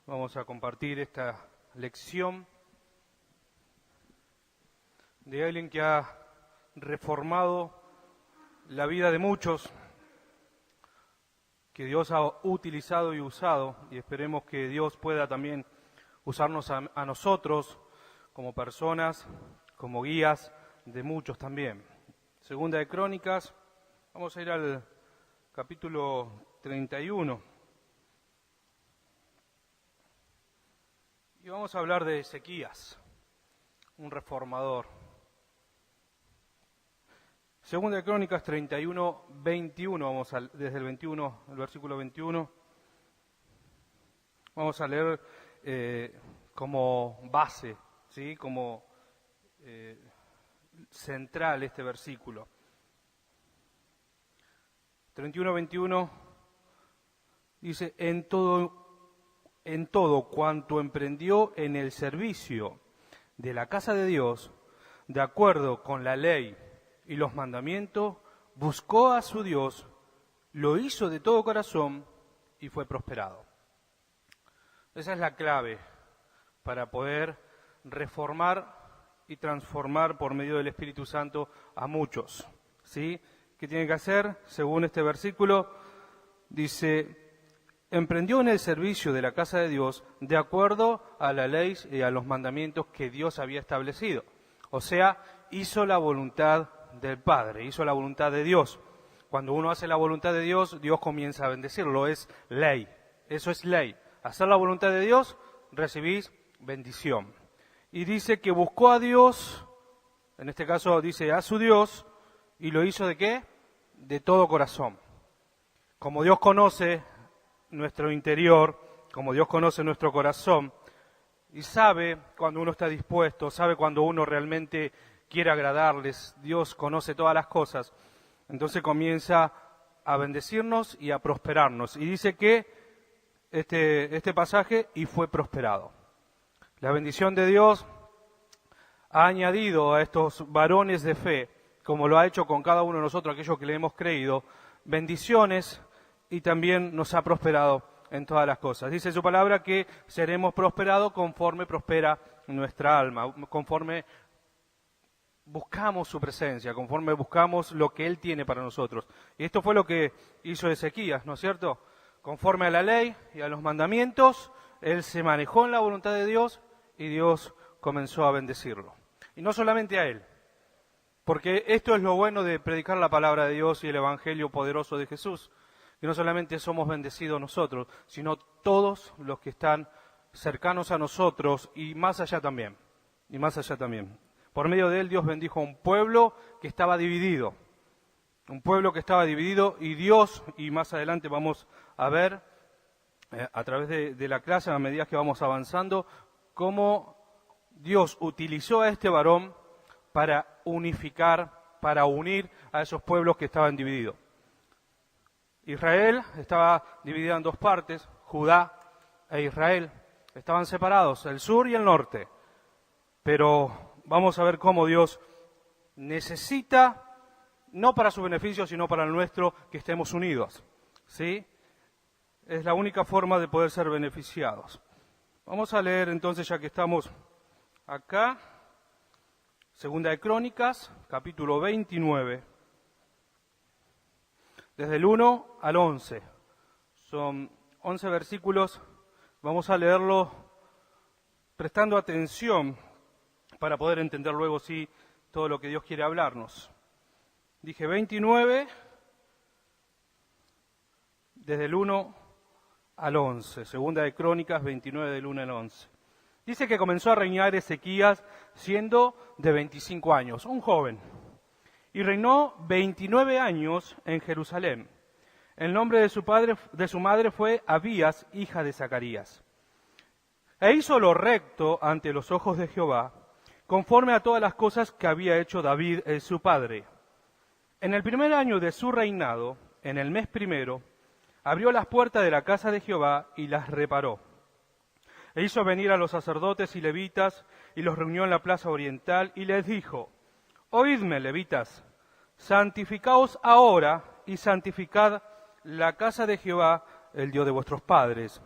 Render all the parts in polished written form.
Vamos a compartir esta lección de alguien que ha reformado la vida de muchos, que Dios ha utilizado y usado, y esperemos que Dios pueda también usarnos a nosotros como personas, como guías de muchos también. Segunda de Crónicas, vamos a ir al capítulo 31. Y vamos a hablar de Ezequías, un reformador. Segunda de Crónicas 31, 21, desde el 21, el versículo 21. Vamos a leer como base, ¿sí? Como central este versículo. 31, 21 dice, en todo cuanto emprendió en el servicio de la casa de Dios, de acuerdo con la ley y los mandamientos, buscó a su Dios, lo hizo de todo corazón y fue prosperado. Esa es la clave para poder reformar y transformar por medio del Espíritu Santo a muchos, ¿sí? ¿Qué tiene que hacer? Según este versículo, dice, emprendió en el servicio de la casa de Dios de acuerdo a la ley y a los mandamientos que Dios había establecido. O sea, hizo la voluntad del Padre, hizo la voluntad de Dios. Cuando uno hace la voluntad de Dios, Dios comienza a bendecirlo, es ley, eso es ley. Hacer la voluntad de Dios, recibís bendición. Y dice que buscó a Dios, en este caso dice a su Dios, y lo hizo ¿de qué? De todo corazón. Como Dios conoce nuestro interior, como Dios conoce nuestro corazón, y sabe cuando uno está dispuesto, sabe cuando uno realmente quiere agradarles, Dios conoce todas las cosas, entonces comienza a bendecirnos y a prosperarnos. Y dice que este pasaje, y fue prosperado. La bendición de Dios ha añadido a estos varones de fe, como lo ha hecho con cada uno de nosotros, aquellos que le hemos creído, bendiciones, y también nos ha prosperado en todas las cosas. Dice su palabra que seremos prosperados conforme prospera nuestra alma, conforme buscamos su presencia, conforme buscamos lo que Él tiene para nosotros. Y esto fue lo que hizo Ezequías, ¿no es cierto? Conforme a la ley y a los mandamientos, él se manejó en la voluntad de Dios y Dios comenzó a bendecirlo. Y no solamente a él, porque esto es lo bueno de predicar la palabra de Dios y el evangelio poderoso de Jesús, que no solamente somos bendecidos nosotros, sino todos los que están cercanos a nosotros y más allá también, Por medio de él Dios bendijo a un pueblo que estaba dividido, y Dios, y más adelante vamos a ver a través de la clase, a medida que vamos avanzando, cómo Dios utilizó a este varón para unificar, para unir a esos pueblos que estaban divididos. Israel estaba dividida en dos partes, Judá e Israel. Estaban separados, el sur y el norte. Pero vamos a ver cómo Dios necesita, no para su beneficio, sino para el nuestro, que estemos unidos, ¿sí? Es la única forma de poder ser beneficiados. Vamos a leer entonces, ya que estamos acá, Segunda de Crónicas, capítulo 29, desde el 1 al 11. Son 11 versículos, vamos a leerlo prestando atención para poder entender luego sí todo lo que Dios quiere hablarnos. Dije 29, desde el 1 al 11, Segunda de Crónicas 29 del 1 al 11. Dice que comenzó a reinar Ezequías siendo de 25 años, un joven, y reinó 29 años en Jerusalén. El nombre de su madre fue Abías, hija de Zacarías. E hizo lo recto ante los ojos de Jehová, conforme a todas las cosas que había hecho David, su padre. En el primer año de su reinado, en el mes primero, abrió las puertas de la casa de Jehová y las reparó. E hizo venir a los sacerdotes y levitas y los reunió en la plaza oriental y les dijo, oídme, levitas, santificaos ahora y santificad la casa de Jehová, el Dios de vuestros padres.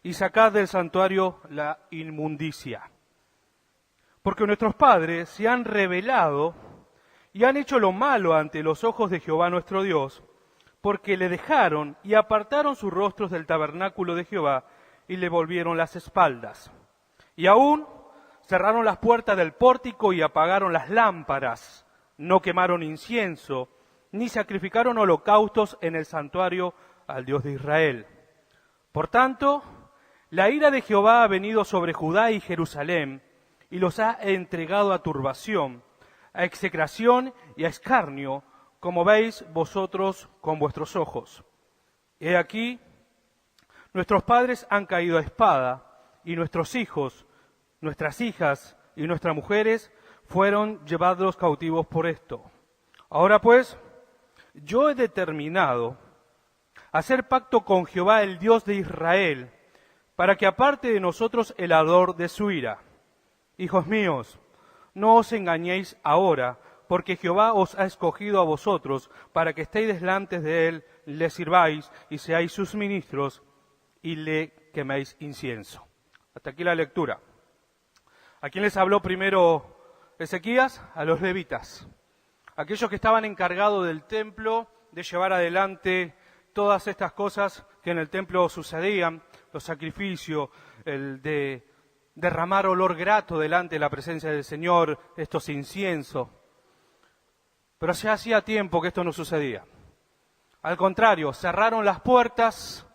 y sacad del santuario la inmundicia. Porque nuestros padres se han rebelado y han hecho lo malo ante los ojos de Jehová nuestro Dios, porque le dejaron y apartaron sus rostros del tabernáculo de Jehová y le volvieron las espaldas. Y aún cerraron las puertas del pórtico y apagaron las lámparas, no quemaron incienso, ni sacrificaron holocaustos en el santuario al Dios de Israel. Por tanto, la ira de Jehová ha venido sobre Judá y Jerusalén, y los ha entregado a turbación, a execración y a escarnio, como veis vosotros con vuestros ojos. He aquí, nuestros padres han caído a espada, y nuestros hijos, nuestras hijas y nuestras mujeres fueron llevados cautivos por esto. Ahora pues, yo he determinado hacer pacto con Jehová, el Dios de Israel, para que aparte de nosotros el ardor de su ira. Hijos míos, no os engañéis ahora, porque Jehová os ha escogido a vosotros para que estéis delante de él, le sirváis y seáis sus ministros y le queméis incienso. Hasta aquí la lectura. ¿A quién les habló primero Ezequías? A los levitas, aquellos que estaban encargados del templo, de llevar adelante todas estas cosas que en el templo sucedían, los sacrificios, el de derramar olor grato delante de la presencia del Señor, estos inciensos. Pero ya hacía tiempo que esto no sucedía. Al contrario, cerraron las puertas,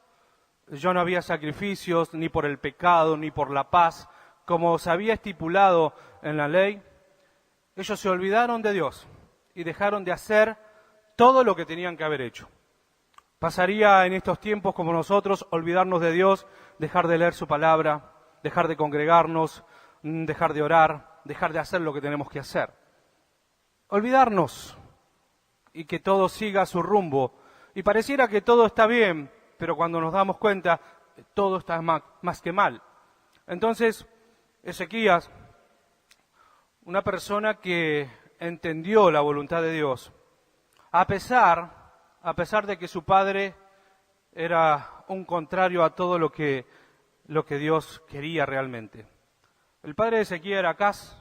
ya no había sacrificios ni por el pecado ni por la paz, como se había estipulado en la ley. Ellos se olvidaron de Dios y dejaron de hacer todo lo que tenían que haber hecho. Pasaría en estos tiempos como nosotros olvidarnos de Dios, dejar de leer su palabra, dejar de congregarnos, dejar de orar, dejar de hacer lo que tenemos que hacer. Olvidarnos y que todo siga su rumbo. Y pareciera que todo está bien, pero cuando nos damos cuenta, todo está más que mal. Entonces, Ezequías, una persona que entendió la voluntad de Dios, a pesar de que su padre era un contrario a todo lo que Dios quería realmente. El padre de Ezequías era Acaz,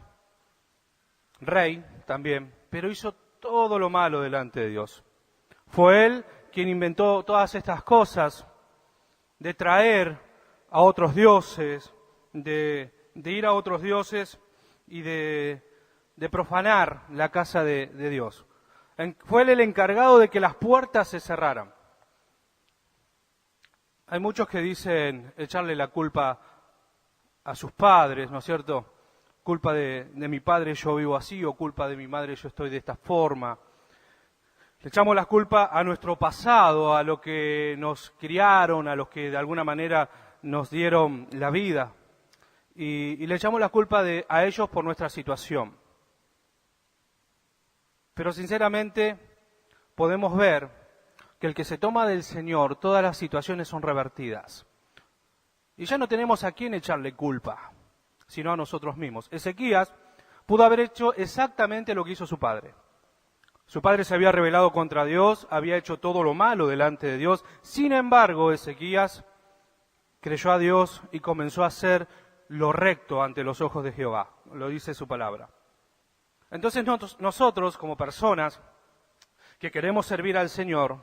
rey también, pero hizo todo lo malo delante de Dios. Fue él quien inventó todas estas cosas, de traer a otros dioses, de ir a otros dioses y de profanar la casa de Dios. Fue él el encargado de que las puertas se cerraran. Hay muchos que dicen echarle la culpa a sus padres, ¿no es cierto? Culpa de mi padre yo vivo así, o culpa de mi madre yo estoy de esta forma. Le echamos la culpa a nuestro pasado, a lo que nos criaron, a los que de alguna manera nos dieron la vida. Y le echamos la culpa a ellos por nuestra situación. Pero sinceramente podemos ver que el que se toma del Señor, todas las situaciones son revertidas. Y ya no tenemos a quién echarle culpa, sino a nosotros mismos. Ezequías pudo haber hecho exactamente lo que hizo su padre. Su padre se había rebelado contra Dios, había hecho todo lo malo delante de Dios. Sin embargo, Ezequías creyó a Dios y comenzó a hacer lo recto ante los ojos de Jehová. Lo dice su palabra. Entonces nosotros, como personas que queremos servir al Señor,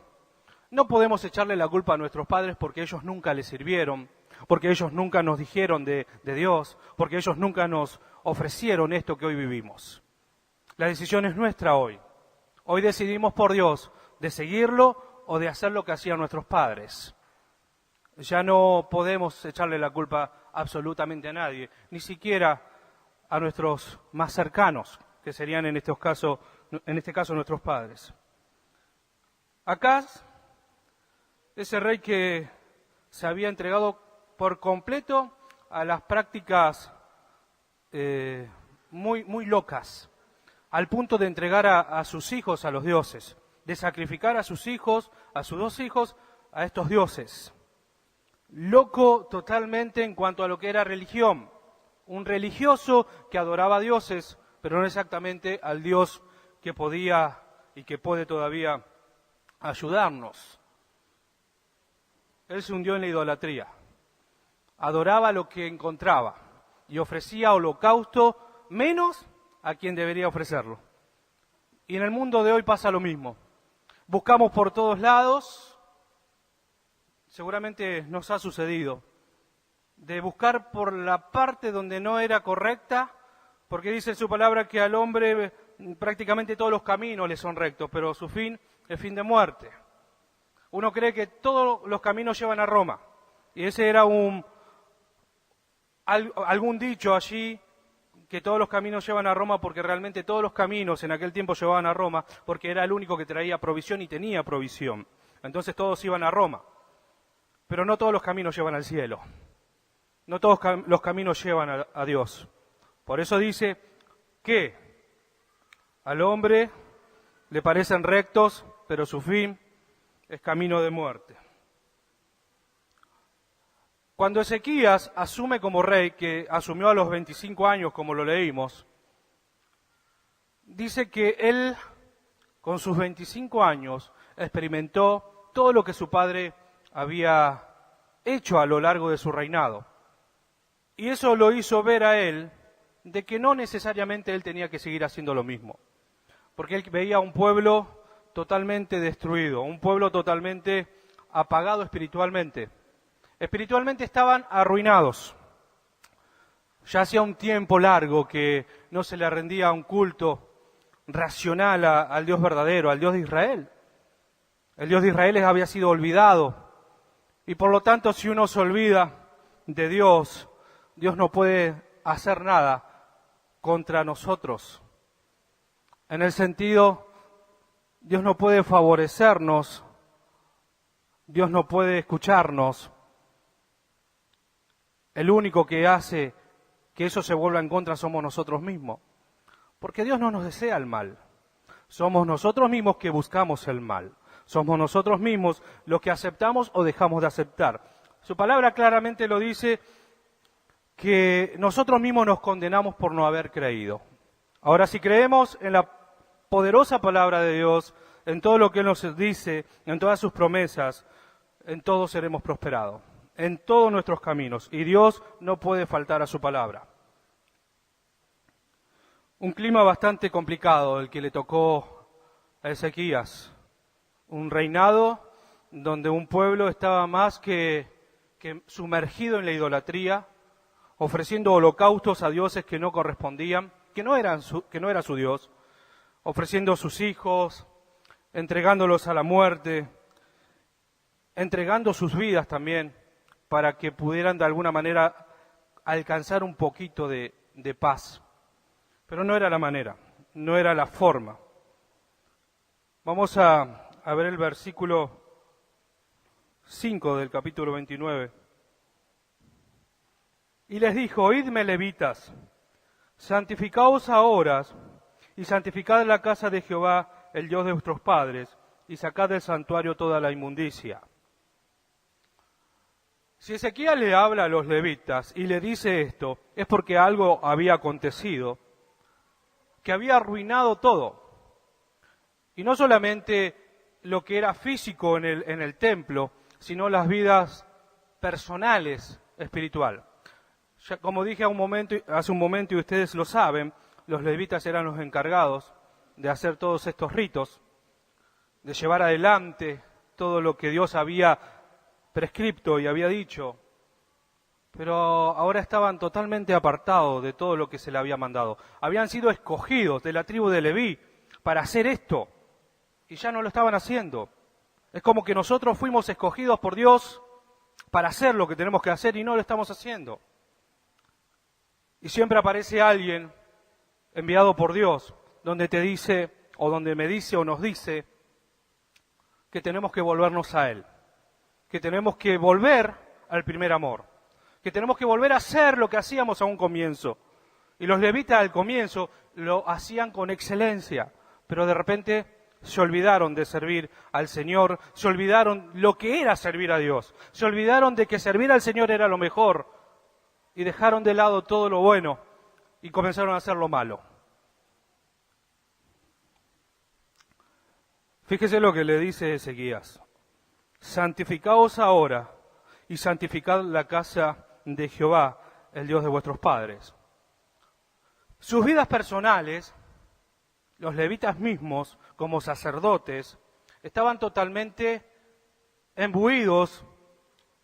no podemos echarle la culpa a nuestros padres porque ellos nunca les sirvieron, porque ellos nunca nos dijeron de Dios, porque ellos nunca nos ofrecieron esto que hoy vivimos. La decisión es nuestra hoy. Hoy decidimos por Dios de seguirlo o de hacer lo que hacían nuestros padres. Ya no podemos echarle la culpa absolutamente a nadie, ni siquiera a nuestros más cercanos, que serían en este caso nuestros padres. Acaz, ese rey que se había entregado por completo a las prácticas muy locas, al punto de entregar a sus hijos a los dioses, de sacrificar a sus hijos, a sus dos hijos, a estos dioses. Loco totalmente en cuanto a lo que era religión. Un religioso que adoraba a dioses, pero no exactamente al Dios que podía y que puede todavía ayudarnos. Él se hundió en la idolatría. adoraba lo que encontraba y ofrecía holocausto menos a quien debería ofrecerlo. Y en el mundo de hoy pasa lo mismo. Buscamos por todos lados, seguramente nos ha sucedido, de buscar por la parte donde no era correcta, porque dice en su palabra que al hombre prácticamente todos los caminos le son rectos, pero su fin es fin de muerte. Uno cree que todos los caminos llevan a Roma, y ese era algún dicho allí, que todos los caminos llevan a Roma, porque realmente todos los caminos en aquel tiempo llevaban a Roma, porque era el único que traía provisión y tenía provisión. Entonces todos iban a Roma, pero no todos los caminos llevan al cielo. No todos los caminos llevan a Dios. Por eso dice que al hombre le parecen rectos, pero su fin es camino de muerte. Cuando Ezequías asume como rey, que asumió a los 25 años, como lo leímos, dice que él, con sus 25 años, experimentó todo lo que su padre había hecho a lo largo de su reinado. Y eso lo hizo ver a él de que no necesariamente él tenía que seguir haciendo lo mismo. Porque él veía un pueblo totalmente destruido, un pueblo totalmente apagado espiritualmente. Espiritualmente estaban arruinados. Ya hacía un tiempo largo que no se le rendía un culto racional al Dios verdadero, al Dios de Israel. El Dios de Israel había sido olvidado. Y por lo tanto, si uno se olvida de Dios, Dios no puede hacer nada contra nosotros. En el sentido, Dios no puede favorecernos, Dios no puede escucharnos. El único que hace que eso se vuelva en contra somos nosotros mismos. Porque Dios no nos desea el mal. Somos nosotros mismos que buscamos el mal. Somos nosotros mismos los que aceptamos o dejamos de aceptar. Su palabra claramente lo dice, que nosotros mismos nos condenamos por no haber creído. Ahora, si creemos en la poderosa palabra de Dios, en todo lo que Él nos dice, en todas sus promesas, en todo seremos prosperados, en todos nuestros caminos, y Dios no puede faltar a su palabra. Un clima bastante complicado el que le tocó a Ezequías, un reinado donde un pueblo estaba más que sumergido en la idolatría, ofreciendo holocaustos a dioses que no correspondían, que no era su Dios, ofreciendo a sus hijos, entregándolos a la muerte, entregando sus vidas también, para que pudieran de alguna manera alcanzar un poquito de paz. Pero no era la manera, no era la forma. Vamos a ver el versículo 5 del capítulo 29. Y les dijo: oídme, levitas, santificaos ahora y santificad la casa de Jehová, el Dios de vuestros padres, y sacad del santuario toda la inmundicia. Si Ezequías le habla a los levitas y le dice esto, es porque algo había acontecido, que había arruinado todo. Y no solamente lo que era físico en el templo, sino las vidas personales espiritual. Ya, como dije hace un momento y ustedes lo saben, los levitas eran los encargados de hacer todos estos ritos, de llevar adelante todo lo que Dios había prescripto y había dicho, pero ahora estaban totalmente apartados de todo lo que se le había mandado. Habían sido escogidos de la tribu de Leví para hacer esto, y ya no lo estaban haciendo. Es como que nosotros fuimos escogidos por Dios para hacer lo que tenemos que hacer y no lo estamos haciendo. Y siempre aparece alguien enviado por Dios, donde te dice, o donde me dice o nos dice, que tenemos que volvernos a Él, que tenemos que volver al primer amor, que tenemos que volver a hacer lo que hacíamos a un comienzo. Y los levitas al comienzo lo hacían con excelencia, pero de repente se olvidaron de servir al Señor, se olvidaron lo que era servir a Dios, se olvidaron de que servir al Señor era lo mejor, y dejaron de lado todo lo bueno y comenzaron a hacer lo malo. Fíjese lo que le dice Ezequías: santificaos ahora y santificad la casa de Jehová, el Dios de vuestros padres. Sus vidas personales, los levitas mismos, como sacerdotes, estaban totalmente embuidos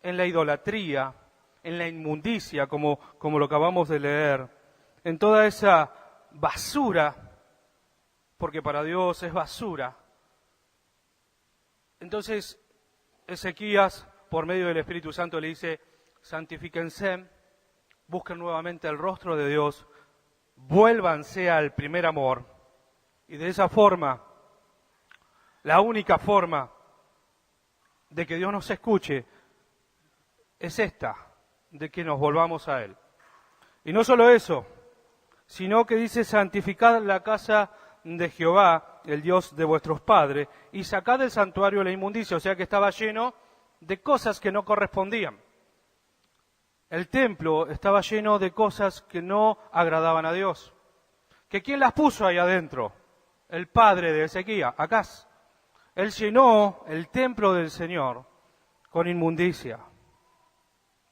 en la idolatría, en la inmundicia, como lo acabamos de leer, en toda esa basura, porque para Dios es basura. Entonces, Ezequías, por medio del Espíritu Santo, le dice: santifíquense, busquen nuevamente el rostro de Dios, vuélvanse al primer amor. Y de esa forma, la única forma de que Dios nos escuche es esta, de que nos volvamos a Él. Y no solo eso, sino que dice: santificad la casa de Jehová, el Dios de vuestros padres, y sacad del santuario la inmundicia. O sea que estaba lleno de cosas que no correspondían. El templo estaba lleno de cosas que no agradaban a Dios. ¿Que quién las puso ahí adentro? El padre de Ezequías, Acaz. Él llenó el templo del Señor con inmundicia.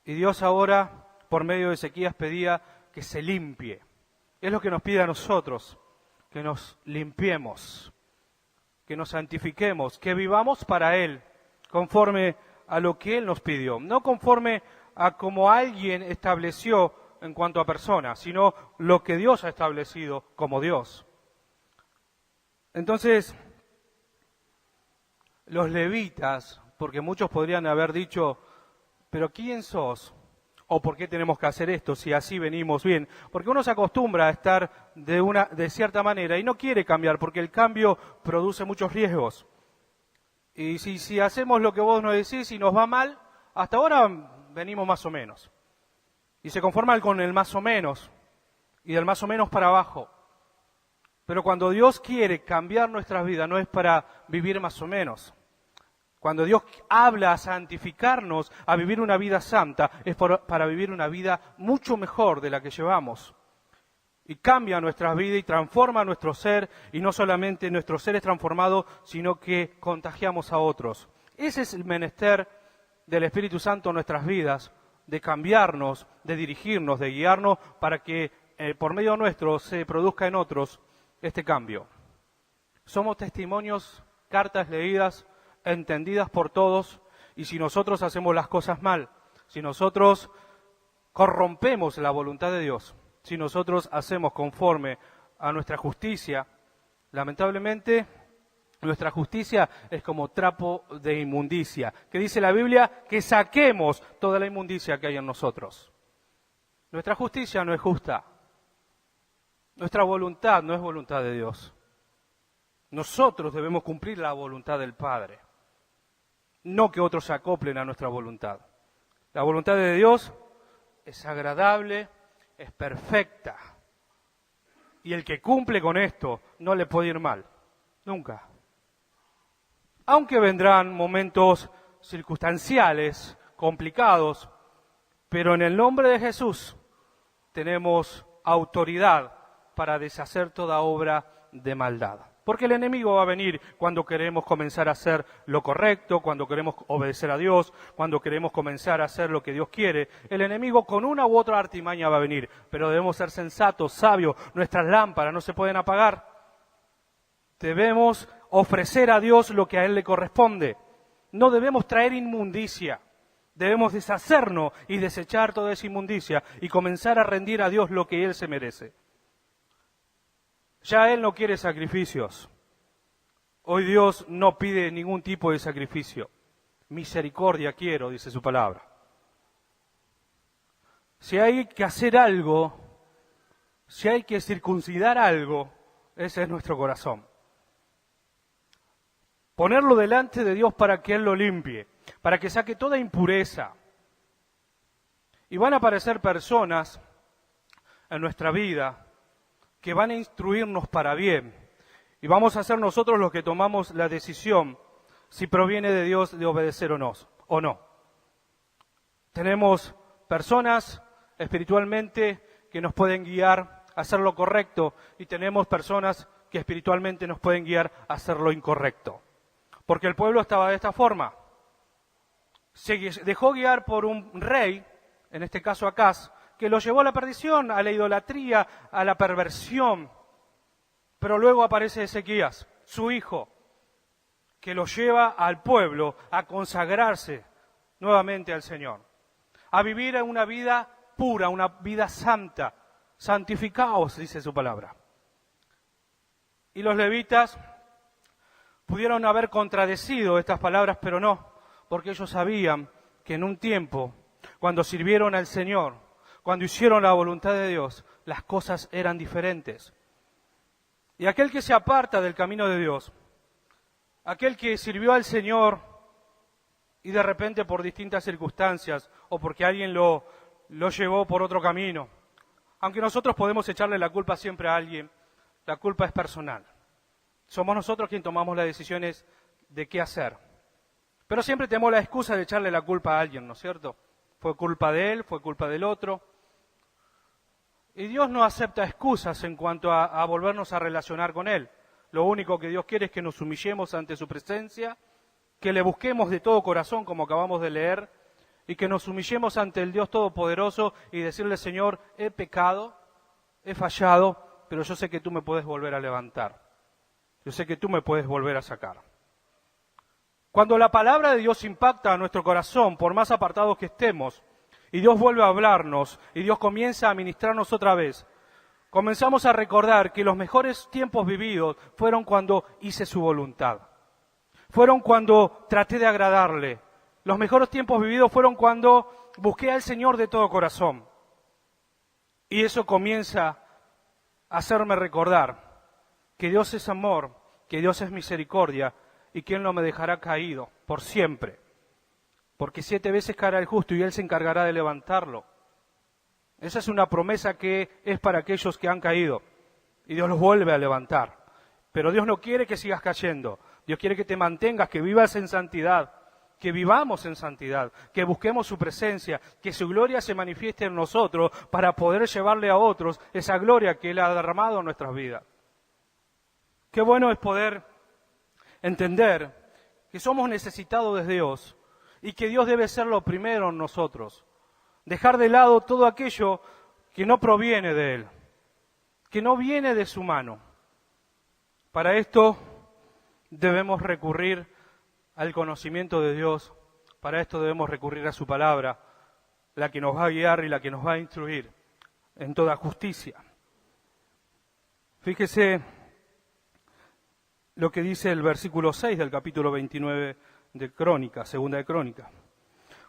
Y Dios ahora, por medio de Ezequías, pedía que se limpie. Es lo que nos pide a nosotros, que nos limpiemos, que nos santifiquemos, que vivamos para Él, conforme a lo que Él nos pidió. No conforme a como alguien estableció en cuanto a personas, sino lo que Dios ha establecido como Dios. Entonces, los levitas, porque muchos podrían haber dicho: ¿pero quién sos? ¿O por qué tenemos que hacer esto si así venimos bien? Porque uno se acostumbra a estar de cierta manera y no quiere cambiar, porque el cambio produce muchos riesgos. Y si hacemos lo que vos nos decís y nos va mal, hasta ahora venimos más o menos. Y se conforman con el más o menos, y del más o menos para abajo. Pero cuando Dios quiere cambiar nuestras vidas, no es para vivir más o menos. Cuando Dios habla a santificarnos, a vivir una vida santa, es para vivir una vida mucho mejor de la que llevamos. Y cambia nuestras vidas y transforma nuestro ser, y no solamente nuestro ser es transformado, sino que contagiamos a otros. Ese es el menester del Espíritu Santo en nuestras vidas, de cambiarnos, de dirigirnos, de guiarnos, para que por medio nuestro se produzca en otros este cambio. Somos testimonios, cartas leídas, entendidas por todos, y si nosotros hacemos las cosas mal, si nosotros corrompemos la voluntad de Dios, si nosotros hacemos conforme a nuestra justicia, lamentablemente nuestra justicia es como trapo de inmundicia, que dice la Biblia que saquemos toda la inmundicia que hay en nosotros. Nuestra justicia no es justa, nuestra voluntad no es voluntad de Dios. Nosotros debemos cumplir la voluntad del Padre, no que otros se acoplen a nuestra voluntad. La voluntad de Dios es agradable, es perfecta. Y el que cumple con esto no le puede ir mal, nunca. Aunque vendrán momentos circunstanciales, complicados, pero en el nombre de Jesús tenemos autoridad para deshacer toda obra de maldad. Porque el enemigo va a venir cuando queremos comenzar a hacer lo correcto, cuando queremos obedecer a Dios, cuando queremos comenzar a hacer lo que Dios quiere. El enemigo con una u otra artimaña va a venir, pero debemos ser sensatos, sabios. Nuestras lámparas no se pueden apagar. Debemos ofrecer a Dios lo que a Él le corresponde. No debemos traer inmundicia. Debemos deshacernos y desechar toda esa inmundicia y comenzar a rendir a Dios lo que Él se merece. Ya Él no quiere sacrificios. Hoy Dios no pide ningún tipo de sacrificio. Misericordia quiero, dice su palabra. Si hay que hacer algo, si hay que circuncidar algo, ese es nuestro corazón. Ponerlo delante de Dios para que Él lo limpie, para que saque toda impureza. Y van a aparecer personas en nuestra vida que van a instruirnos para bien. Y vamos a ser nosotros los que tomamos la decisión si proviene de Dios de obedecer o no. Tenemos personas espiritualmente que nos pueden guiar a hacer lo correcto y tenemos personas que espiritualmente nos pueden guiar a hacer lo incorrecto. Porque el pueblo estaba de esta forma. Se dejó guiar por un rey en este caso Acaz, que lo llevó a la perdición, a la idolatría, a la perversión. Pero luego aparece Ezequías, su hijo, que lo lleva al pueblo a consagrarse nuevamente al Señor, a vivir una vida pura, una vida santa. Santificaos, dice su palabra. Y los levitas pudieron haber contradecido estas palabras, pero no, porque ellos sabían que en un tiempo, cuando sirvieron al Señor, cuando hicieron la voluntad de Dios, las cosas eran diferentes. Y aquel que se aparta del camino de Dios, aquel que sirvió al Señor y de repente por distintas circunstancias o porque alguien lo llevó por otro camino, aunque nosotros podemos echarle la culpa siempre a alguien, la culpa es personal. Somos nosotros quienes tomamos las decisiones de qué hacer. Pero siempre tenemos la excusa de echarle la culpa a alguien, ¿no es cierto? Fue culpa de él, fue culpa del otro. Y Dios no acepta excusas en cuanto a volvernos a relacionar con Él. Lo único que Dios quiere es que nos humillemos ante su presencia, que le busquemos de todo corazón, como acabamos de leer, y que nos humillemos ante el Dios Todopoderoso y decirle, Señor, he pecado, he fallado, pero yo sé que tú me puedes volver a levantar. Yo sé que tú me puedes volver a sacar. Cuando la palabra de Dios impacta a nuestro corazón, por más apartados que estemos, y Dios vuelve a hablarnos, y Dios comienza a ministrarnos otra vez, comenzamos a recordar que los mejores tiempos vividos fueron cuando hice su voluntad. Fueron cuando traté de agradarle. Los mejores tiempos vividos fueron cuando busqué al Señor de todo corazón. Y eso comienza a hacerme recordar que Dios es amor, que Dios es misericordia y que Él no me dejará caído por siempre. Porque 7 veces caerá el justo y Él se encargará de levantarlo. Esa es una promesa que es para aquellos que han caído y Dios los vuelve a levantar. Pero Dios no quiere que sigas cayendo. Dios quiere que te mantengas, que vivas en santidad, que vivamos en santidad, que busquemos su presencia, que su gloria se manifieste en nosotros para poder llevarle a otros esa gloria que Él ha derramado en nuestras vidas. Qué bueno es poder entender que somos necesitados de Dios y que Dios debe ser lo primero en nosotros. Dejar de lado todo aquello que no proviene de Él, que no viene de su mano. Para esto debemos recurrir al conocimiento de Dios, para esto debemos recurrir a su palabra, la que nos va a guiar y la que nos va a instruir en toda justicia. Fíjese lo que dice el versículo 6 del capítulo 29 de Crónica, segunda de Crónica.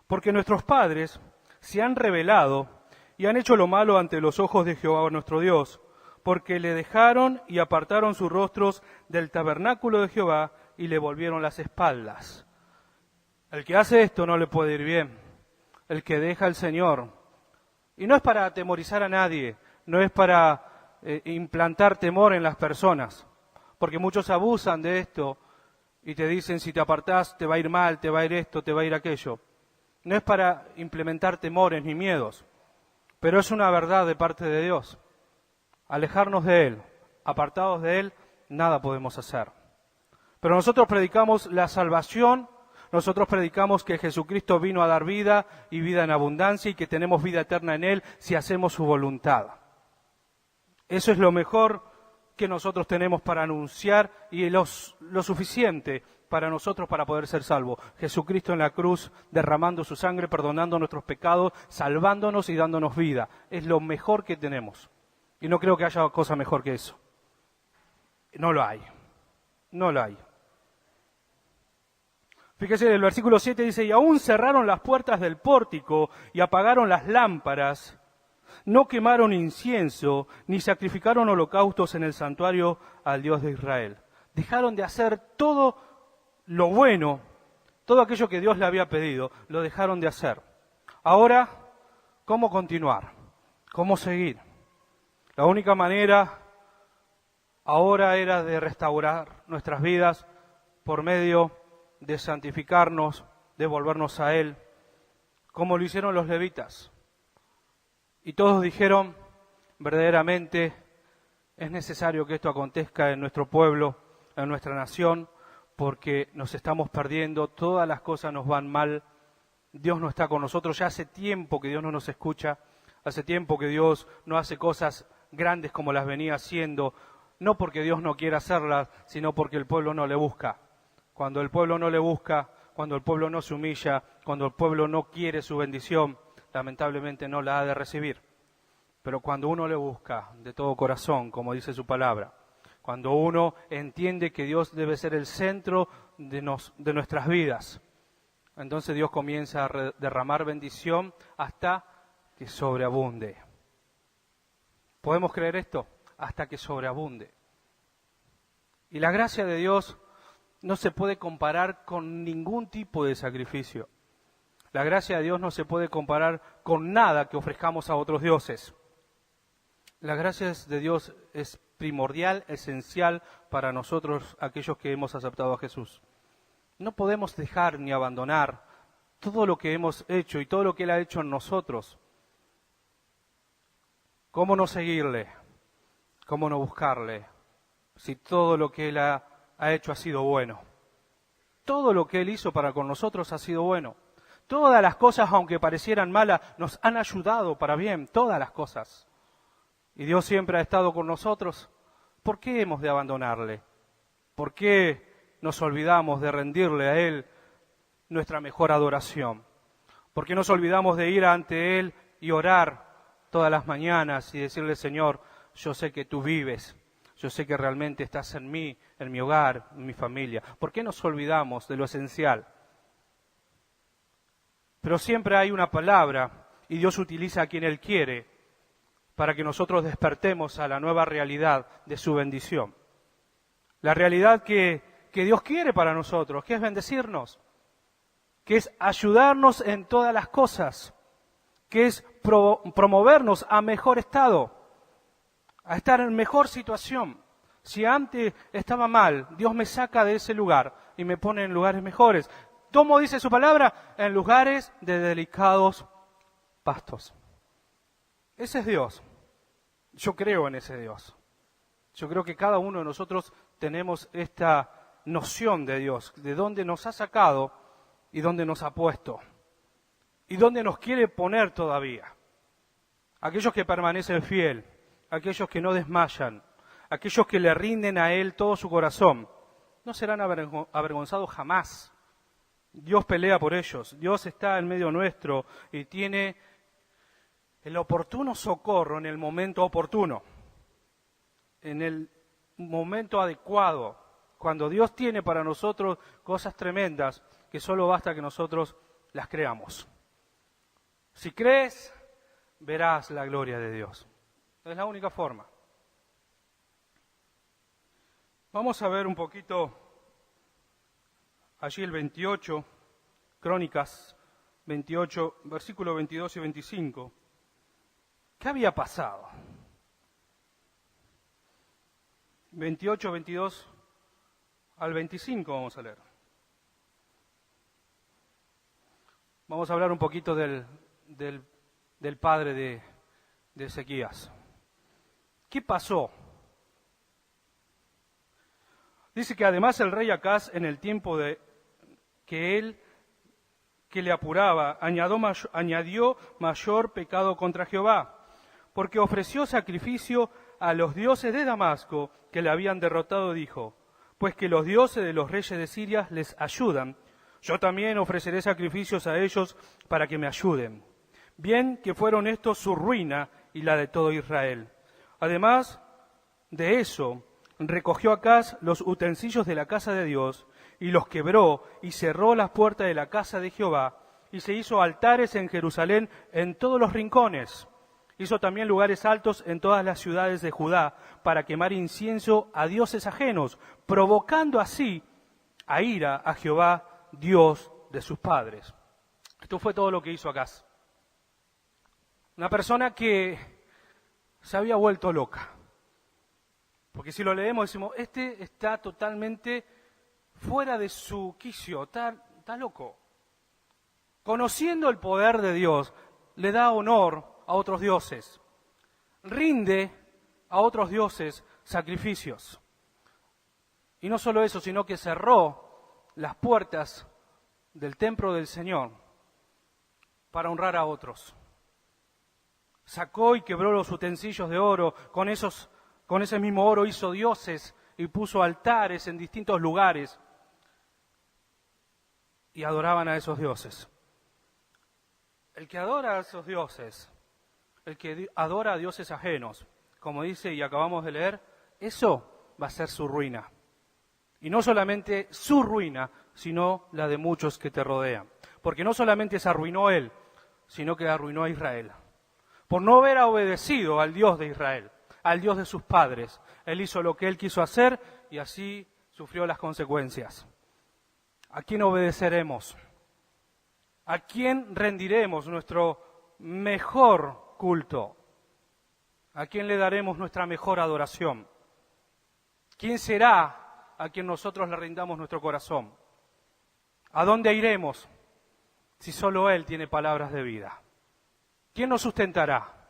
Porque nuestros padres se han rebelado y han hecho lo malo ante los ojos de Jehová nuestro Dios, porque le dejaron y apartaron sus rostros del tabernáculo de Jehová y le volvieron las espaldas. El que hace esto no le puede ir bien, el que deja al Señor. Y no es para atemorizar a nadie, no es para implantar temor en las personas, porque muchos abusan de esto y te dicen si te apartás te va a ir mal, te va a ir esto, te va a ir aquello. No es para implementar temores ni miedos, pero es una verdad de parte de Dios. Alejarnos de Él, apartados de Él, nada podemos hacer. Pero nosotros predicamos la salvación, nosotros predicamos que Jesucristo vino a dar vida y vida en abundancia y que tenemos vida eterna en Él si hacemos su voluntad. Eso es lo mejor que nosotros tenemos para anunciar y lo suficiente para nosotros para poder ser salvos. Jesucristo en la cruz derramando su sangre, perdonando nuestros pecados, salvándonos y dándonos vida. Es lo mejor que tenemos. Y no creo que haya cosa mejor que eso. No lo hay. No lo hay. Fíjese, el versículo 7 dice, y aún cerraron las puertas del pórtico y apagaron las lámparas. No quemaron incienso, ni sacrificaron holocaustos en el santuario al Dios de Israel. Dejaron de hacer todo lo bueno, todo aquello que Dios le había pedido, lo dejaron de hacer. Ahora, ¿cómo continuar? ¿Cómo seguir? La única manera ahora era de restaurar nuestras vidas por medio de santificarnos, de volvernos a Él, como lo hicieron los levitas. Y todos dijeron, verdaderamente es necesario que esto acontezca en nuestro pueblo, en nuestra nación, porque nos estamos perdiendo, todas las cosas nos van mal, Dios no está con nosotros, ya hace tiempo que Dios no nos escucha, hace tiempo que Dios no hace cosas grandes como las venía haciendo, no porque Dios no quiera hacerlas, sino porque el pueblo no le busca. Cuando el pueblo no le busca, cuando el pueblo no se humilla, cuando el pueblo no quiere su bendición, lamentablemente no la ha de recibir. Pero cuando uno le busca de todo corazón, como dice su palabra, cuando uno entiende que Dios debe ser el centro de nuestras vidas, entonces Dios comienza a derramar bendición hasta que sobreabunde. ¿Podemos creer esto? Hasta que sobreabunde. Y la gracia de Dios no se puede comparar con ningún tipo de sacrificio. La gracia de Dios no se puede comparar con nada que ofrezcamos a otros dioses. La gracia de Dios es primordial, esencial para nosotros, aquellos que hemos aceptado a Jesús. No podemos dejar ni abandonar todo lo que hemos hecho y todo lo que Él ha hecho en nosotros. ¿Cómo no seguirle? ¿Cómo no buscarle? Si todo lo que Él ha hecho ha sido bueno. Todo lo que Él hizo para con nosotros ha sido bueno. Todas las cosas, aunque parecieran malas, nos han ayudado para bien, todas las cosas. Y Dios siempre ha estado con nosotros. ¿Por qué hemos de abandonarle? ¿Por qué nos olvidamos de rendirle a Él nuestra mejor adoración? ¿Por qué nos olvidamos de ir ante Él y orar todas las mañanas y decirle, Señor, yo sé que tú vives, yo sé que realmente estás en mí, en mi hogar, en mi familia? ¿Por qué nos olvidamos de lo esencial? Pero siempre hay una palabra y Dios utiliza a quien Él quiere para que nosotros despertemos a la nueva realidad de su bendición. La realidad que Dios quiere para nosotros, que es bendecirnos, que es ayudarnos en todas las cosas, que es promovernos a mejor estado, a estar en mejor situación. Si antes estaba mal, Dios me saca de ese lugar y me pone en lugares mejores. ¿Cómo dice su palabra? En lugares de delicados pastos. Ese es Dios. Yo creo en ese Dios. Yo creo que cada uno de nosotros tenemos esta noción de Dios, de dónde nos ha sacado y dónde nos ha puesto, y dónde nos quiere poner todavía. Aquellos que permanecen fiel, aquellos que no desmayan, aquellos que le rinden a Él todo su corazón, no serán avergonzados jamás. Dios pelea por ellos, Dios está en medio nuestro y tiene el oportuno socorro en el momento oportuno, en el momento adecuado, cuando Dios tiene para nosotros cosas tremendas que solo basta que nosotros las creamos. Si crees, verás la gloria de Dios. Es la única forma. Vamos a ver un poquito allí el 28, Crónicas 28, versículos 22 y 25. ¿Qué había pasado? 28, 22 al 25 vamos a leer. Vamos a hablar un poquito del padre de Ezequías. ¿Qué pasó? Dice que además el rey Acaz, en el tiempo que le apuraba, añadió mayor pecado contra Jehová, porque ofreció sacrificio a los dioses de Damasco que le habían derrotado, dijo, pues que los dioses de los reyes de Siria les ayudan, yo también ofreceré sacrificios a ellos para que me ayuden. Bien que fueron estos su ruina y la de todo Israel. Además de eso, recogió Acaz los utensilios de la casa de Dios y los quebró y cerró las puertas de la casa de Jehová y se hizo altares en Jerusalén en todos los rincones. Hizo también lugares altos en todas las ciudades de Judá para quemar incienso a dioses ajenos, provocando así a ira a Jehová, Dios de sus padres. Esto fue todo lo que hizo Acaz. Una persona que se había vuelto loca. Porque si lo leemos decimos, este está totalmente fuera de su quicio, está loco. Conociendo el poder de Dios, le da honor a otros dioses. Rinde a otros dioses sacrificios. Y no solo eso, sino que cerró las puertas del templo del Señor para honrar a otros. Sacó y quebró los utensilios de oro, con ese mismo oro hizo dioses y puso altares en distintos lugares y adoraban a esos dioses. El que adora a esos dioses, el que adora a dioses ajenos, como dice y acabamos de leer, eso va a ser su ruina. Y no solamente su ruina, sino la de muchos que te rodean. Porque no solamente se arruinó él, sino que arruinó a Israel. Por no haber obedecido al Dios de Israel, al Dios de sus padres. Él hizo lo que él quiso hacer y así sufrió las consecuencias. ¿A quién obedeceremos? ¿A quién rendiremos nuestro mejor culto? ¿A quién le daremos nuestra mejor adoración? ¿Quién será a quien nosotros le rindamos nuestro corazón? ¿A dónde iremos si solo Él tiene palabras de vida? ¿Quién nos sustentará?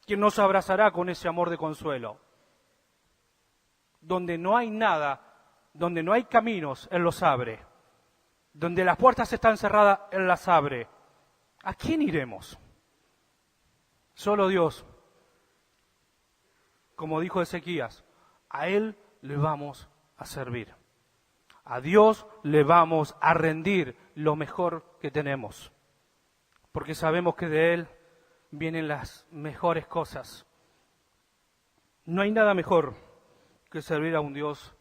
¿Quién nos abrazará con ese amor de consuelo? Donde no hay nada, donde no hay caminos, Él los abre. Donde las puertas están cerradas, Él las abre. ¿A quién iremos? Solo Dios. Como dijo Ezequías, a Él le vamos a servir. A Dios le vamos a rendir lo mejor que tenemos. Porque sabemos que de Él vienen las mejores cosas. No hay nada mejor que servir a un Dios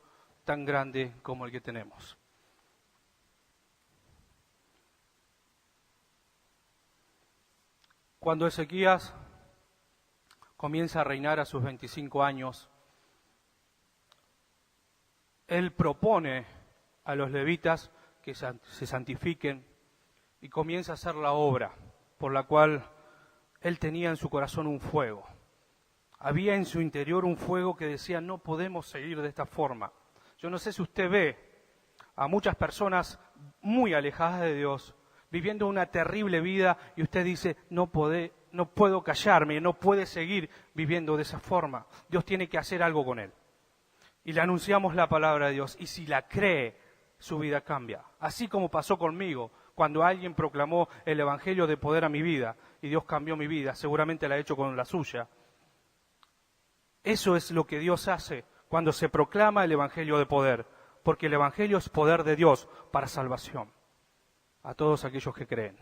tan grande como el que tenemos. Cuando Ezequías comienza a reinar a sus 25 años, él propone a los levitas que se santifiquen y comienza a hacer la obra por la cual él tenía en su corazón un fuego. Había en su interior un fuego que decía, no podemos seguir de esta forma. Yo no sé si usted ve a muchas personas muy alejadas de Dios, viviendo una terrible vida, y usted dice, no puedo callarme, no puede seguir viviendo de esa forma. Dios tiene que hacer algo con él. Y le anunciamos la palabra de Dios, y si la cree, su vida cambia. Así como pasó conmigo, cuando alguien proclamó el evangelio de poder a mi vida, y Dios cambió mi vida, seguramente la ha hecho con la suya. Eso es lo que Dios hace cuando se proclama el evangelio de poder, porque el evangelio es poder de Dios para salvación a todos aquellos que creen.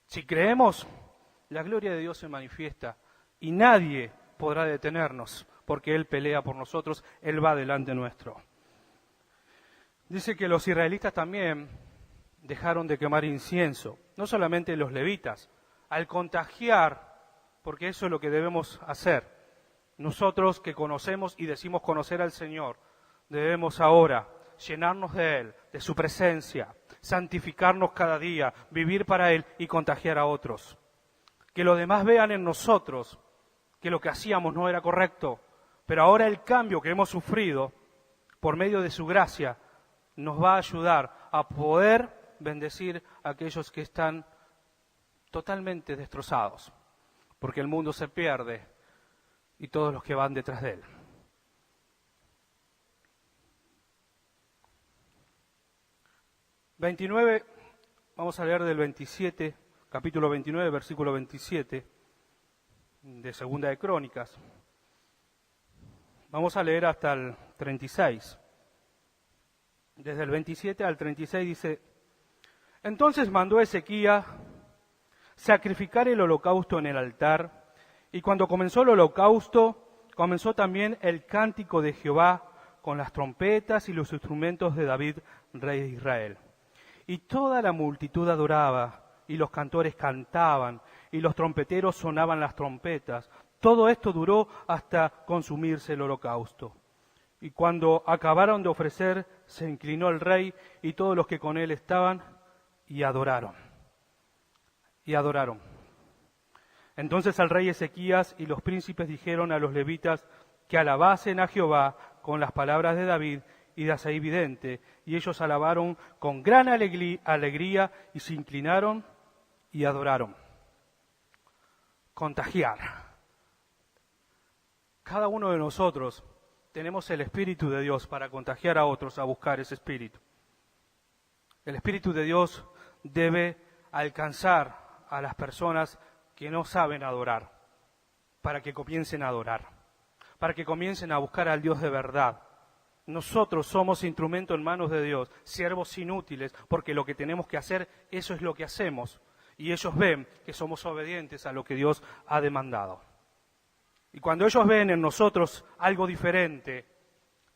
Si creemos, la gloria de Dios se manifiesta y nadie podrá detenernos, porque Él pelea por nosotros, Él va delante nuestro. Dice que los israelitas también dejaron de quemar incienso, no solamente los levitas, al contagiar, porque eso es lo que debemos hacer. Nosotros que conocemos y decimos conocer al Señor, debemos ahora llenarnos de Él, de su presencia, santificarnos cada día, vivir para Él y contagiar a otros. Que los demás vean en nosotros que lo que hacíamos no era correcto, pero ahora el cambio que hemos sufrido por medio de su gracia nos va a ayudar a poder bendecir a aquellos que están totalmente destrozados, porque el mundo se pierde y todos los que van detrás de él. Vamos a leer del 27, capítulo 29, versículo 27, de Segunda de Crónicas. Vamos a leer hasta el 36. Desde el 27 al 36 dice, entonces mandó Ezequías sacrificar el holocausto en el altar, y cuando comenzó el holocausto, comenzó también el cántico de Jehová con las trompetas y los instrumentos de David, rey de Israel. Y toda la multitud adoraba, y los cantores cantaban, y los trompeteros sonaban las trompetas. Todo esto duró hasta consumirse el holocausto. Y cuando acabaron de ofrecer, se inclinó el rey y todos los que con él estaban, y adoraron. Y adoraron. Entonces el rey Ezequías y los príncipes dijeron a los levitas que alabasen a Jehová con las palabras de David y de Asahí vidente, y ellos alabaron con gran alegría y se inclinaron y adoraron. Contagiar. Cada uno de nosotros tenemos el Espíritu de Dios para contagiar a otros a buscar ese Espíritu. El Espíritu de Dios debe alcanzar a las personas que no saben adorar, para que comiencen a adorar, para que comiencen a buscar al Dios de verdad. Nosotros somos instrumento en manos de Dios, siervos inútiles, porque lo que tenemos que hacer, eso es lo que hacemos. Y ellos ven que somos obedientes a lo que Dios ha demandado. Y cuando ellos ven en nosotros algo diferente,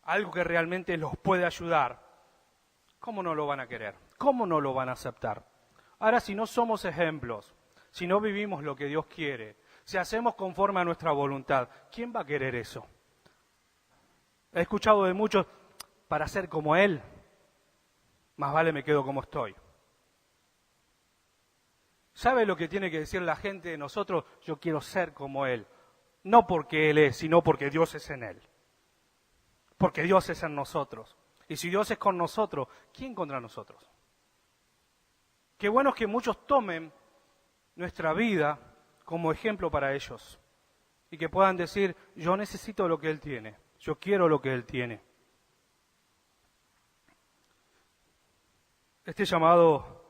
algo que realmente los puede ayudar, ¿cómo no lo van a querer? ¿Cómo no lo van a aceptar? Ahora, si no somos ejemplos, si no vivimos lo que Dios quiere, si hacemos conforme a nuestra voluntad, ¿quién va a querer eso? He escuchado de muchos, para ser como Él, más vale me quedo como estoy. ¿Sabe lo que tiene que decir la gente de nosotros? Yo quiero ser como Él. No porque Él es, sino porque Dios es en Él. Porque Dios es en nosotros. Y si Dios es con nosotros, ¿quién contra nosotros? Qué bueno es que muchos tomen nuestra vida como ejemplo para ellos. Y que puedan decir, yo necesito lo que Él tiene. Yo quiero lo que Él tiene. Este llamado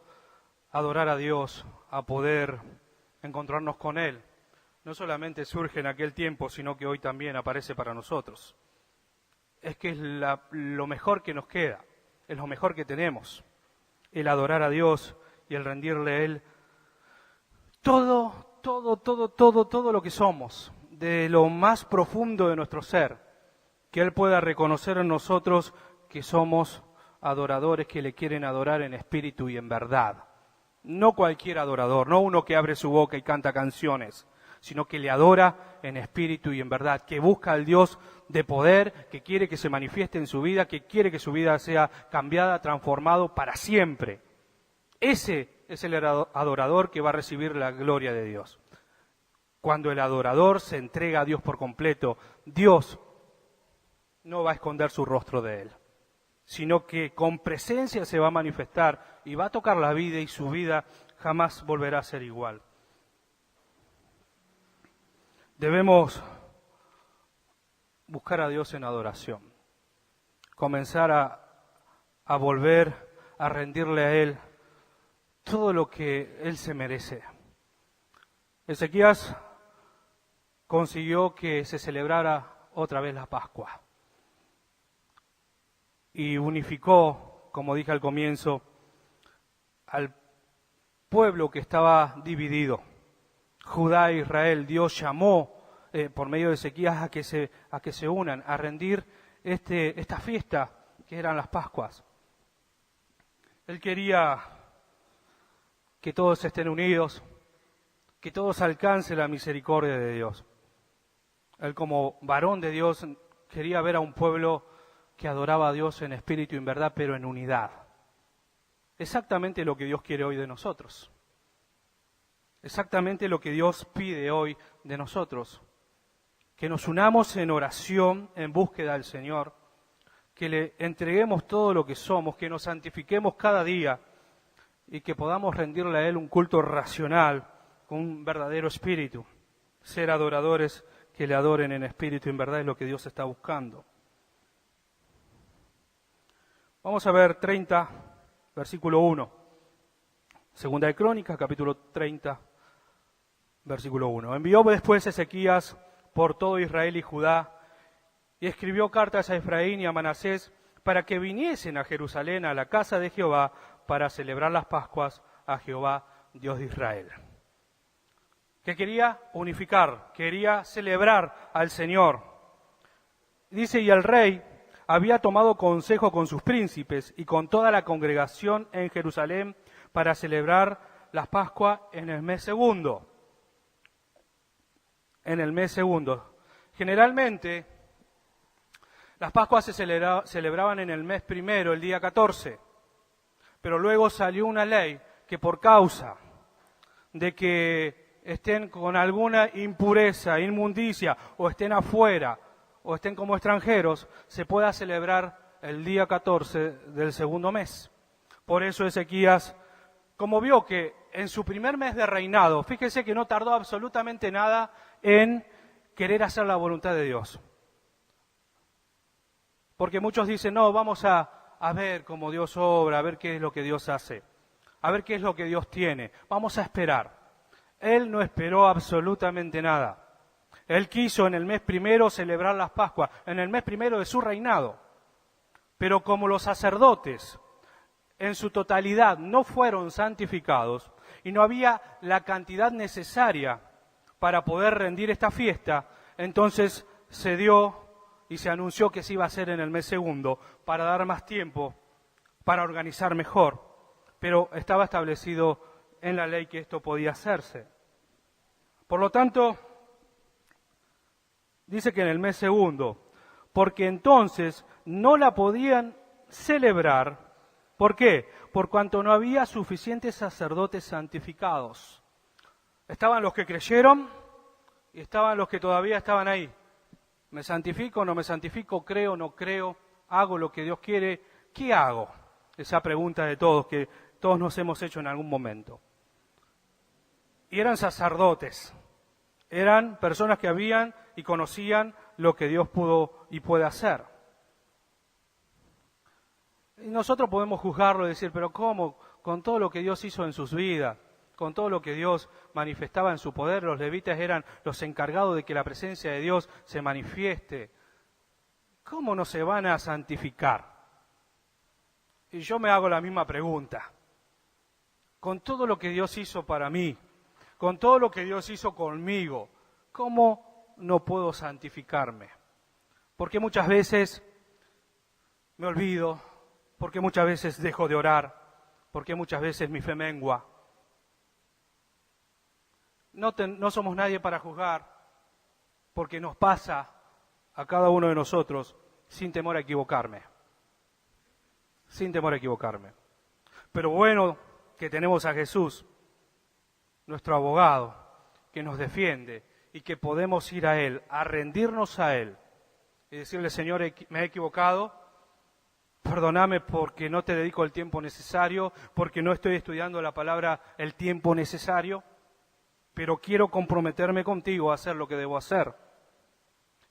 a adorar a Dios, a poder encontrarnos con Él, no solamente surge en aquel tiempo, sino que hoy también aparece para nosotros. Es que es lo mejor que nos queda, es lo mejor que tenemos, el adorar a Dios y el rendirle a Él todo lo que somos, de lo más profundo de nuestro ser, que Él pueda reconocer en nosotros que somos adoradores que le quieren adorar en espíritu y en verdad. No cualquier adorador, no uno que abre su boca y canta canciones, sino que le adora en espíritu y en verdad, que busca al Dios de poder, que quiere que se manifieste en su vida, que quiere que su vida sea cambiada, transformado para siempre. Ese es el adorador que va a recibir la gloria de Dios. Cuando el adorador se entrega a Dios por completo, Dios no va a esconder su rostro de él, sino que con presencia se va a manifestar y va a tocar la vida y su vida jamás volverá a ser igual. Debemos buscar a Dios en adoración, comenzar a volver a rendirle a Él todo lo que Él se merece. Ezequías consiguió que se celebrara otra vez la Pascua y unificó, como dije al comienzo, al pueblo que estaba dividido. Judá e Israel, Dios llamó por medio de Ezequías a que se unan, a rendir esta fiesta que eran las Pascuas. Él quería que todos estén unidos, que todos alcancen la misericordia de Dios. Él como varón de Dios quería ver a un pueblo que adoraba a Dios en espíritu y en verdad, pero en unidad. Exactamente lo que Dios quiere hoy de nosotros. Exactamente lo que Dios pide hoy de nosotros. Que nos unamos en oración, en búsqueda del Señor, que le entreguemos todo lo que somos, que nos santifiquemos cada día y que podamos rendirle a Él un culto racional, con un verdadero espíritu. Ser adoradores que le adoren en espíritu y en verdad es lo que Dios está buscando. Vamos a ver 30, versículo 1. Segunda de Crónicas, capítulo 30, versículo 1. Envió después Ezequías por todo Israel y Judá, y escribió cartas a Efraín y a Manasés para que viniesen a Jerusalén, a la casa de Jehová, para celebrar las Pascuas a Jehová, Dios de Israel. Que quería unificar, quería celebrar al Señor. Dice, y el rey había tomado consejo con sus príncipes y con toda la congregación en Jerusalén para celebrar las Pascuas en el mes segundo. En el mes segundo. Generalmente, las Pascuas se celebraban en el mes primero, el día 14. Pero luego salió una ley que por causa de que estén con alguna impureza, inmundicia, o estén afuera, o estén como extranjeros, se pueda celebrar el día 14 del segundo mes. Por eso Ezequías, como vio que en su primer mes de reinado, fíjese que no tardó absolutamente nada en querer hacer la voluntad de Dios. Porque muchos dicen, no, vamos a ver cómo Dios obra, a ver qué es lo que Dios hace, a ver qué es lo que Dios tiene, vamos a esperar. Él no esperó absolutamente nada. Él quiso en el mes primero celebrar las Pascuas, en el mes primero de su reinado. Pero como los sacerdotes en su totalidad no fueron santificados y no había la cantidad necesaria para poder rendir esta fiesta, entonces se dio y se anunció que se iba a hacer en el mes segundo para dar más tiempo, para organizar mejor. Pero estaba establecido en la ley que esto podía hacerse. Por lo tanto, dice que en el mes segundo, porque entonces no la podían celebrar. ¿Por qué? Por cuanto no había suficientes sacerdotes santificados. Estaban los que creyeron y estaban los que todavía estaban ahí. ¿Me santifico o no me santifico? ¿Creo o no creo? ¿Hago lo que Dios quiere? ¿Qué hago? Esa pregunta de todos, que todos nos hemos hecho en algún momento. Y eran sacerdotes, eran personas que habían y conocían lo que Dios pudo y puede hacer. Y nosotros podemos juzgarlo y decir, pero ¿cómo? Con todo lo que Dios hizo en sus vidas, con todo lo que Dios manifestaba en su poder, los levitas eran los encargados de que la presencia de Dios se manifieste. ¿Cómo no se van a santificar? Y yo me hago la misma pregunta. Con todo lo que Dios hizo para mí, con todo lo que Dios hizo conmigo, ¿cómo no puedo santificarme? Porque muchas veces me olvido, porque muchas veces dejo de orar, porque muchas veces mi fe mengua. No somos nadie para juzgar, porque nos pasa a cada uno de nosotros sin temor a equivocarme. Sin temor a equivocarme. Pero bueno que tenemos a Jesús, nuestro abogado, que nos defiende y que podemos ir a Él, a rendirnos a Él y decirle, Señor, me he equivocado, perdóname porque no te dedico el tiempo necesario, porque no estoy estudiando la palabra el tiempo necesario, pero quiero comprometerme contigo a hacer lo que debo hacer.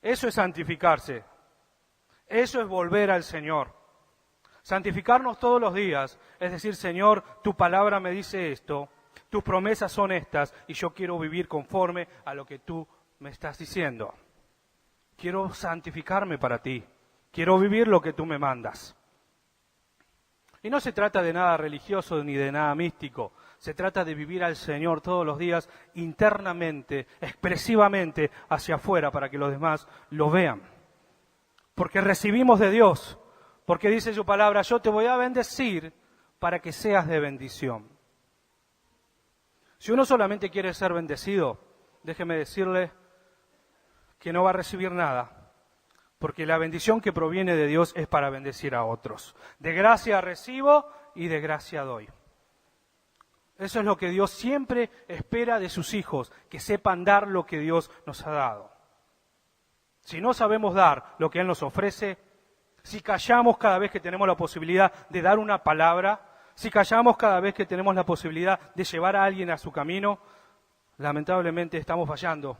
Eso es santificarse, eso es volver al Señor. Santificarnos todos los días, es decir, Señor, tu palabra me dice esto, tus promesas son estas y yo quiero vivir conforme a lo que tú me estás diciendo. Quiero santificarme para ti, quiero vivir lo que tú me mandas. Y no se trata de nada religioso ni de nada místico, se trata de vivir al Señor todos los días internamente, expresivamente hacia afuera para que los demás lo vean. Porque recibimos de Dios, porque dice su palabra, yo te voy a bendecir para que seas de bendición. Si uno solamente quiere ser bendecido, déjeme decirle que no va a recibir nada. Porque la bendición que proviene de Dios es para bendecir a otros. De gracia recibo y de gracia doy. Eso es lo que Dios siempre espera de sus hijos, que sepan dar lo que Dios nos ha dado. Si no sabemos dar lo que Él nos ofrece, si callamos cada vez que tenemos la posibilidad de dar una palabra, si callamos cada vez que tenemos la posibilidad de llevar a alguien a su camino, lamentablemente estamos fallando,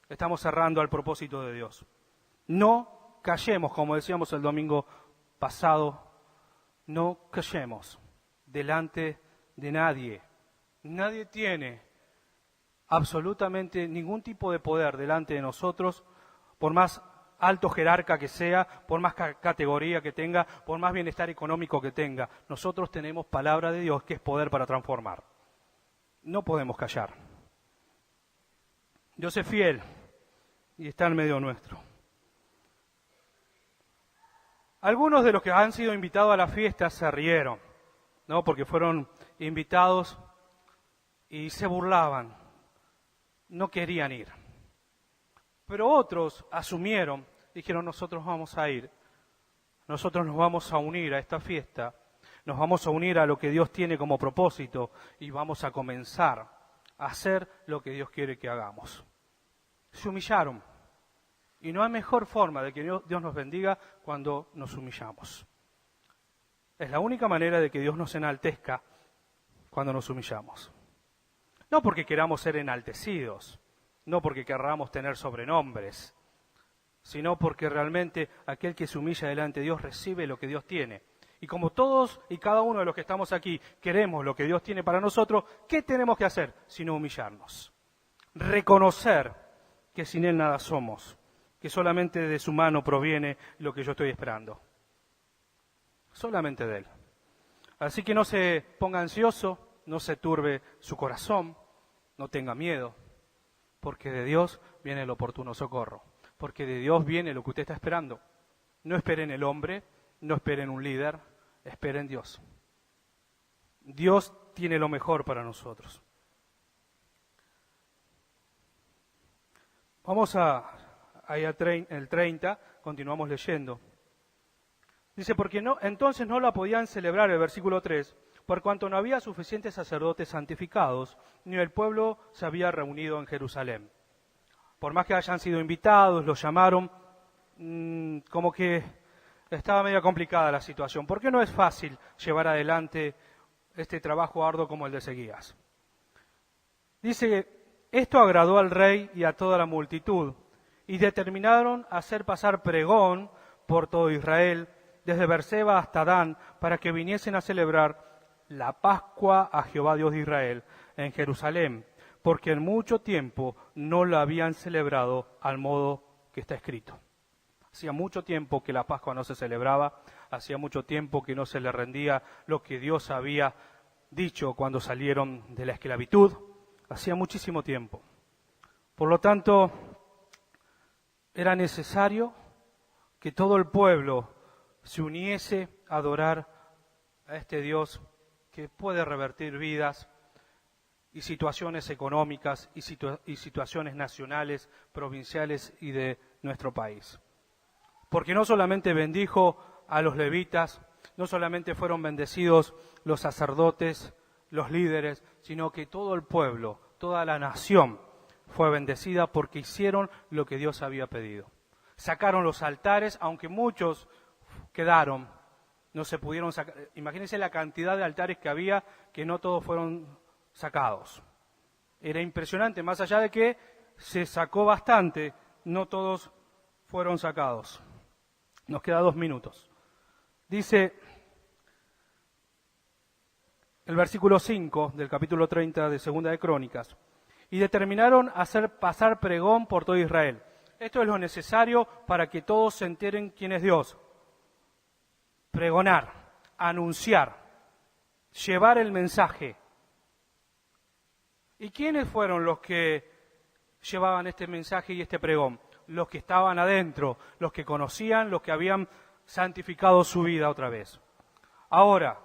estamos cerrando al propósito de Dios. No callemos, como decíamos el domingo pasado, no callemos delante de nadie. Nadie tiene absolutamente ningún tipo de poder delante de nosotros, por más alto jerarca que sea, por más categoría que tenga, por más bienestar económico que tenga. Nosotros tenemos palabra de Dios que es poder para transformar. No podemos callar. Dios es fiel y está en medio nuestro. Algunos de los que han sido invitados a la fiesta se rieron, ¿no? Porque fueron invitados y se burlaban, no querían ir. Pero otros asumieron, dijeron, nosotros vamos a ir, nosotros nos vamos a unir a esta fiesta, nos vamos a unir a lo que Dios tiene como propósito y vamos a comenzar a hacer lo que Dios quiere que hagamos. Se humillaron. Y no hay mejor forma de que Dios nos bendiga cuando nos humillamos. Es la única manera de que Dios nos enaltezca cuando nos humillamos. No porque queramos ser enaltecidos, no porque querramos tener sobrenombres, sino porque realmente aquel que se humilla delante de Dios recibe lo que Dios tiene. Y como todos y cada uno de los que estamos aquí queremos lo que Dios tiene para nosotros, ¿qué tenemos que hacer sino humillarnos? reconocer que sin Él nada somos, que solamente de su mano proviene lo que yo estoy esperando. Solamente de Él. Así que no se ponga ansioso, no se turbe su corazón, no tenga miedo, porque de Dios viene el oportuno socorro, porque de Dios viene lo que usted está esperando. No espere en el hombre, no espere en un líder, espere en Dios. Dios tiene lo mejor para nosotros. Vamos ahí al el 30, continuamos leyendo. Dice, porque no, entonces no la podían celebrar, el versículo 3, por cuanto no había suficientes sacerdotes santificados, ni el pueblo se había reunido en Jerusalén. Por más que hayan sido invitados, los llamaron, como que estaba medio complicada la situación. ¿Por qué no es fácil llevar adelante este trabajo arduo como el de Ezequías? Dice, esto agradó al rey y a toda la multitud, y determinaron hacer pasar pregón por todo Israel, desde Berseba hasta Dan, para que viniesen a celebrar la Pascua a Jehová Dios de Israel en Jerusalén, porque en mucho tiempo no la habían celebrado al modo que está escrito. Hacía mucho tiempo que la Pascua no se celebraba, hacía mucho tiempo que no se le rendía lo que Dios había dicho cuando salieron de la esclavitud, hacía muchísimo tiempo. Por lo tanto, era necesario que todo el pueblo se uniese a adorar a este Dios que puede revertir vidas y situaciones económicas y situaciones nacionales, provinciales y de nuestro país. Porque no solamente bendijo a los levitas, no solamente fueron bendecidos los sacerdotes, los líderes, sino que todo el pueblo, toda la nación fue bendecida porque hicieron lo que Dios había pedido. Sacaron los altares, aunque muchos quedaron, no se pudieron sacar. Imagínense la cantidad de altares que había, que no todos fueron sacados. Era impresionante, más allá de que se sacó bastante, no todos fueron sacados. Nos queda 2 minutos. Dice el versículo 5 del capítulo 30 de Segunda de Crónicas, y determinaron hacer pasar pregón por todo Israel. Esto es lo necesario para que todos se enteren quién es Dios. Pregonar, anunciar, llevar el mensaje. ¿Y quiénes fueron los que llevaban este mensaje y este pregón? Los que estaban adentro, los que conocían, los que habían santificado su vida otra vez. Ahora,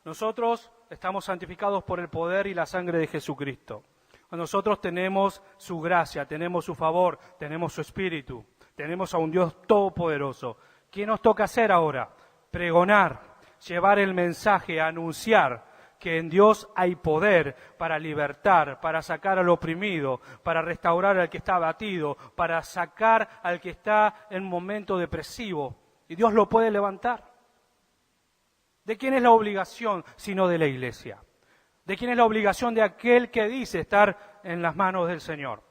nosotros estamos santificados por el poder y la sangre de Jesucristo. Nosotros tenemos su gracia, tenemos su favor, tenemos su espíritu, tenemos a un Dios todopoderoso. ¿Qué nos toca hacer ahora? Pregonar, llevar el mensaje, anunciar que en Dios hay poder para libertar, para sacar al oprimido, para restaurar al que está abatido, para sacar al que está en momento depresivo. Y Dios lo puede levantar. ¿De quién es la obligación sino de la iglesia? ¿De quién es la obligación de aquel que dice estar en las manos del Señor?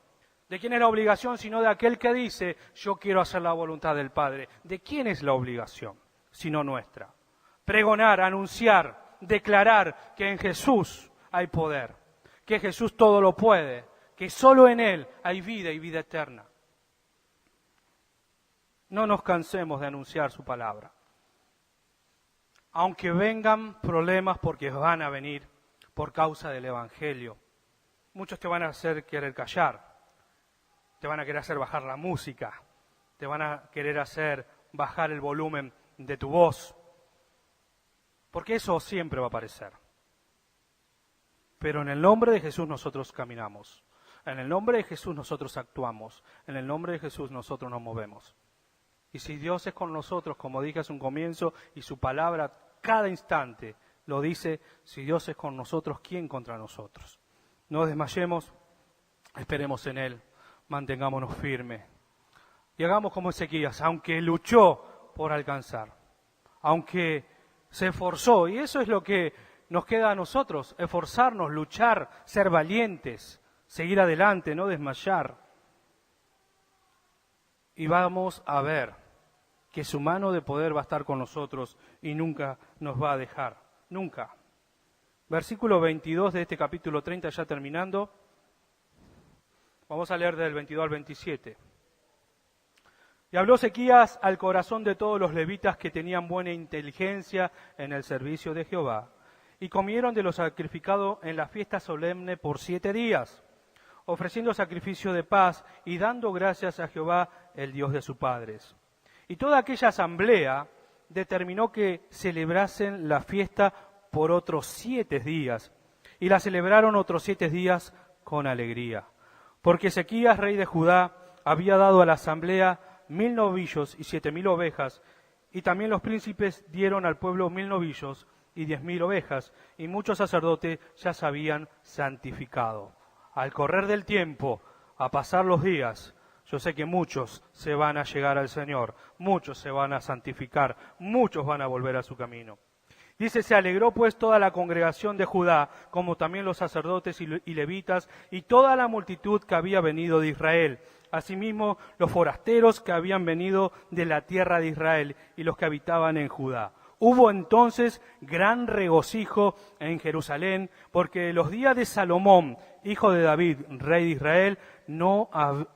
¿De quién es la obligación sino de aquel que dice yo quiero hacer la voluntad del Padre? ¿De quién es la obligación sino nuestra? Pregonar, anunciar, declarar que en Jesús hay poder, que Jesús todo lo puede, que solo en Él hay vida y vida eterna. No nos cansemos de anunciar su palabra. Aunque vengan problemas, porque van a venir por causa del Evangelio. Muchos te van a hacer querer callar, te van a querer hacer bajar la música, te van a querer hacer bajar el volumen de tu voz, porque eso siempre va a aparecer. Pero en el nombre de Jesús nosotros caminamos, en el nombre de Jesús nosotros actuamos, en el nombre de Jesús nosotros nos movemos. Y si Dios es con nosotros, como dije hace un comienzo, y su palabra cada instante lo dice, si Dios es con nosotros, ¿quién contra nosotros? No desmayemos, esperemos en Él, mantengámonos firmes. Y hagamos como Ezequías, aunque luchó por alcanzar, aunque se esforzó, y eso es lo que nos queda a nosotros, esforzarnos, luchar, ser valientes, seguir adelante, no desmayar. Y vamos a ver que su mano de poder va a estar con nosotros y nunca nos va a dejar, nunca. Versículo 22 de este capítulo 30, ya terminando. Vamos a leer del 22 al 27. Y habló Ezequías al corazón de todos los levitas que tenían buena inteligencia en el servicio de Jehová, y comieron de lo sacrificado en la fiesta solemne por 7 días, ofreciendo sacrificio de paz y dando gracias a Jehová, el Dios de sus padres. Y toda aquella asamblea determinó que celebrasen la fiesta por otros 7 días, y la celebraron otros 7 días con alegría, porque Ezequías, rey de Judá, había dado a la asamblea 1000 novillos y 7000 ovejas, y también los príncipes dieron al pueblo 1000 novillos y 10.000 ovejas, y muchos sacerdotes ya se habían santificado. Al correr del tiempo, a pasar los días, yo sé que muchos se van a llegar al Señor, muchos se van a santificar, muchos van a volver a su camino. Dice, se alegró pues toda la congregación de Judá, como también los sacerdotes y levitas, y toda la multitud que había venido de Israel. Asimismo, los forasteros que habían venido de la tierra de Israel y los que habitaban en Judá. Hubo entonces gran regocijo en Jerusalén, porque en los días de Salomón, hijo de David, rey de Israel, no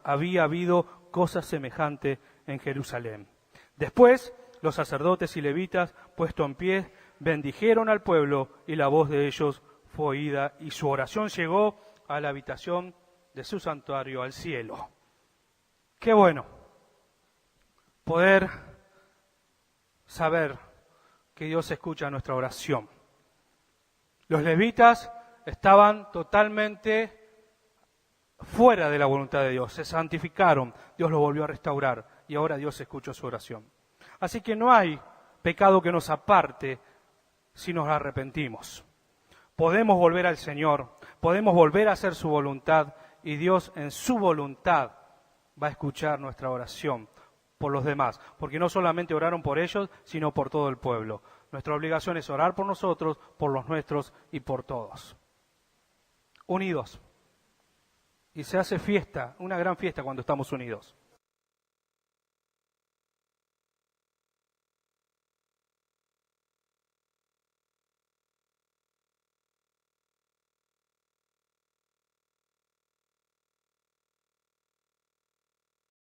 había habido cosa semejante en Jerusalén. Después, los sacerdotes y levitas, puesto en pie, bendijeron al pueblo, y la voz de ellos fue oída, y su oración llegó a la habitación de su santuario, al cielo. Qué bueno poder saber que Dios escucha nuestra oración. Los levitas estaban totalmente fuera de la voluntad de Dios, se santificaron, Dios los volvió a restaurar y ahora Dios escuchó su oración. Así que no hay pecado que nos aparte si nos arrepentimos. Podemos volver al Señor, podemos volver a hacer su voluntad y Dios en su voluntad va a escuchar nuestra oración por los demás, porque no solamente oraron por ellos, sino por todo el pueblo. Nuestra obligación es orar por nosotros, por los nuestros y por todos. Unidos. Y se hace fiesta, una gran fiesta cuando estamos unidos.